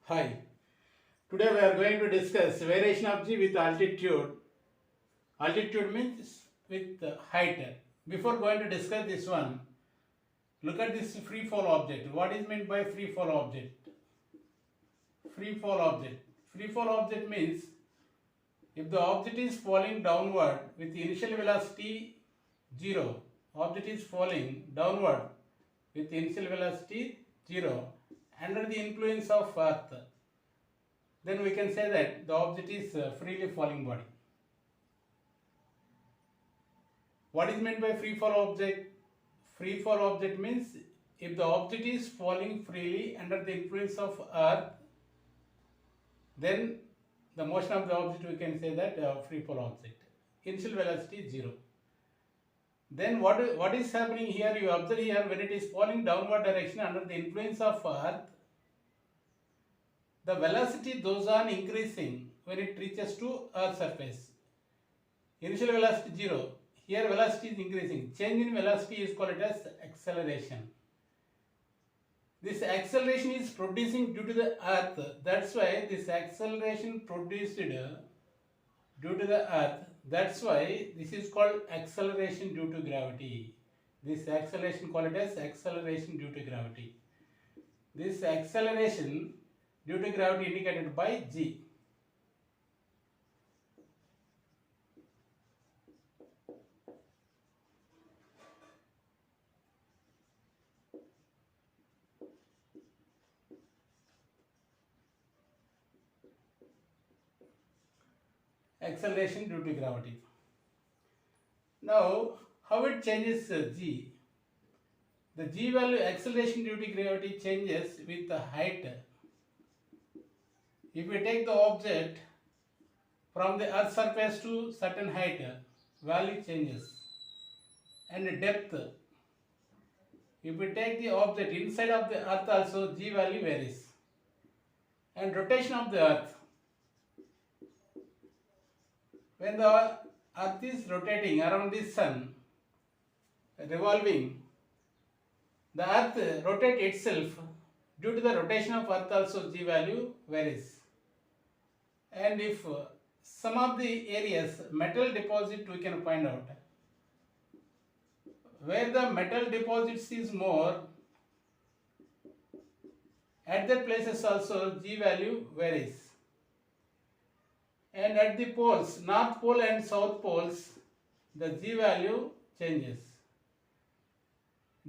Hi, today we are going to discuss variation of G with altitude. Altitude means with height. Before going to discuss this one, look at this free fall object. What is meant by free fall object? Free fall object. Free fall object means if the object is falling downward with initial velocity 0, object is falling downward with initial velocity 0 under the influence of earth, then we can say that the object is freely falling body. What is meant by free fall object? Free fall object means if the object is falling freely under the influence of earth, then the motion of the object we can say that free fall object. Initial velocity is 0. Then what is happening here? You observe here when it is falling downward direction under the influence of earth, the velocity goes on increasing when it reaches to earth surface. Initial velocity 0. Here velocity is increasing. Change in velocity is called as acceleration. This acceleration is producing due to the earth. That's why this acceleration produced due to the earth. That's why this is called acceleration due to gravity. This acceleration called as acceleration due to gravity. This acceleration due to gravity indicated by G. Acceleration due to gravity. Now, how it changes G? The G value acceleration due to gravity changes with the height. If we take the object from the earth surface to certain height, value changes. And depth. If we take the object inside of the earth also, G value varies. And rotation of the earth. When the earth is rotating around the sun, revolving, the earth rotates itself. Due to the rotation of earth also G value varies. And if some of the areas metal deposit we can find out. Where the metal deposits is more, at that places also G value varies. And at the poles, North Pole and South Poles, the G value changes.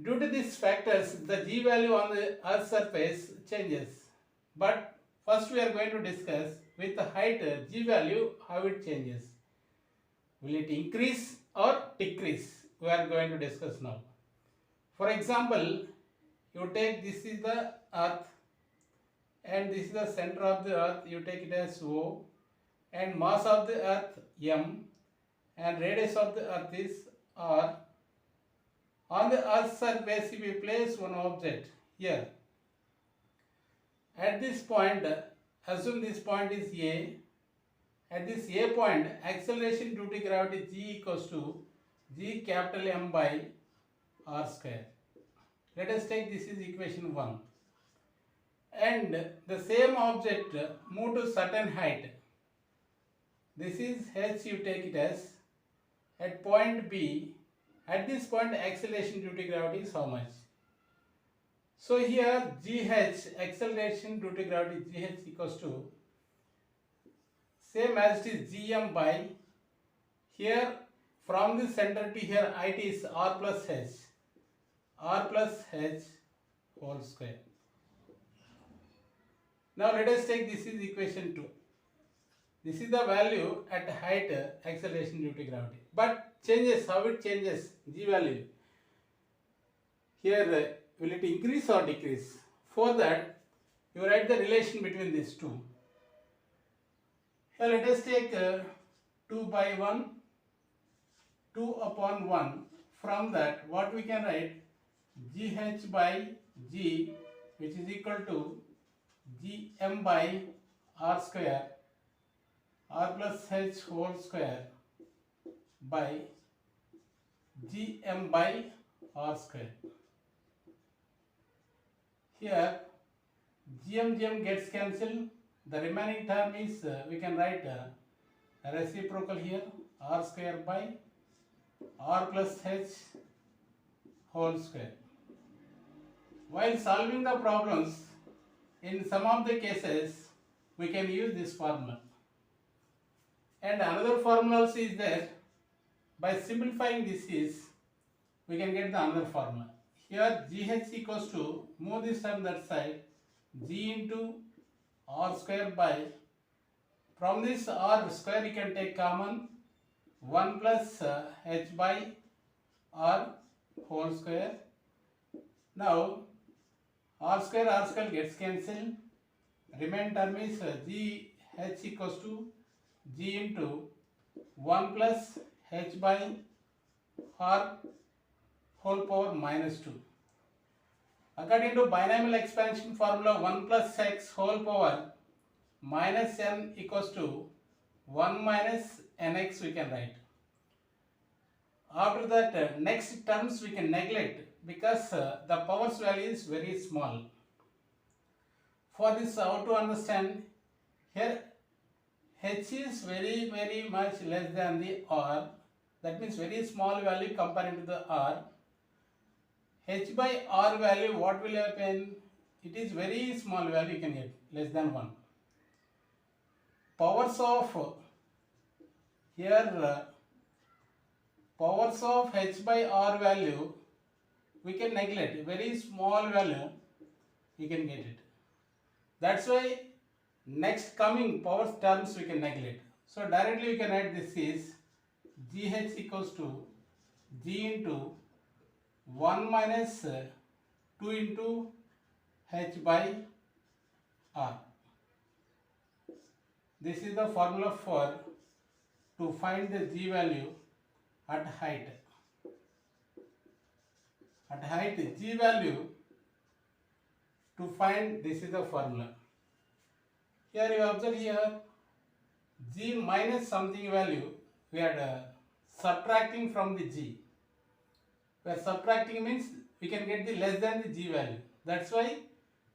Due to these factors, the G value on the Earth's surface changes. But first we are going to discuss with the height G value how it changes. Will it increase or decrease? We are going to discuss now. For example, you take this is the Earth and this is the center of the Earth. You take it as O. And mass of the earth m and radius of the earth is r. On the earth's surface if we place one object here, at this point, assume this point is A. At this A point, acceleration due to gravity G equals to G capital M by R square. Let us take this is equation 1. And the same object move to certain height. This is H, you take it as at point B. At this point acceleration due to gravity is how much? So here GH, acceleration due to gravity GH equals to same as it is GM by, here from the center to here it is R plus H whole square. Now let us take this is equation 2. This is the value at height acceleration due to gravity. But changes, how it changes G value. Here will it increase or decrease? For that you write the relation between these two. Here let us take 2 by 1, 2 upon 1. From that what we can write? GH by G which is equal to GM by R square. R plus H whole square by Gm by R square. Here GM gets cancelled. The remaining term is we can write reciprocal here, r square by r plus h whole square. While solving the problems, in some of the cases, we can use this formula. And another formula also is there. By simplifying this we can get the another formula. Here GH equals to, move this term that side, G into r square by, from this r square you can take common, 1 plus h by r whole square. Now r square gets cancelled. Remaining term is GH equals to G into 1 plus h by r whole power minus 2. According to binomial expansion formula, 1 plus x whole power minus n equals to 1 minus nx we can write. After that, next terms we can neglect because the powers value is very small. For this, how to understand? Here h is very much less than the r, that means very small value compared to the r. H by r value, what will happen? It is very small value you can get, less than 1. Powers of here, powers of h by r value we can neglect, very small value you can get it. That's why next coming powers terms we can neglect. So directly we can write this is GH equals to G into 1 minus 2 into h by r. This is the formula for to find the G value at height. At height, G value to find, this is the formula. Here you observe here G minus something value we are subtracting from the G. Where subtracting means we can get the less than the G value. That's why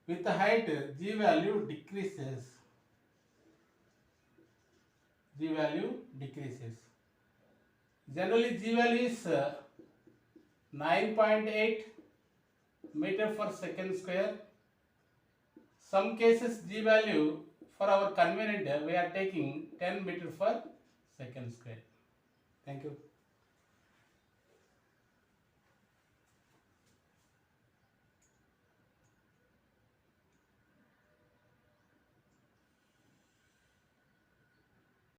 with the height G value decreases. G value decreases. Generally G value is 9.8 meter per second square. Some cases G value, for our convenience we are taking 10 meter per second square. Thank you.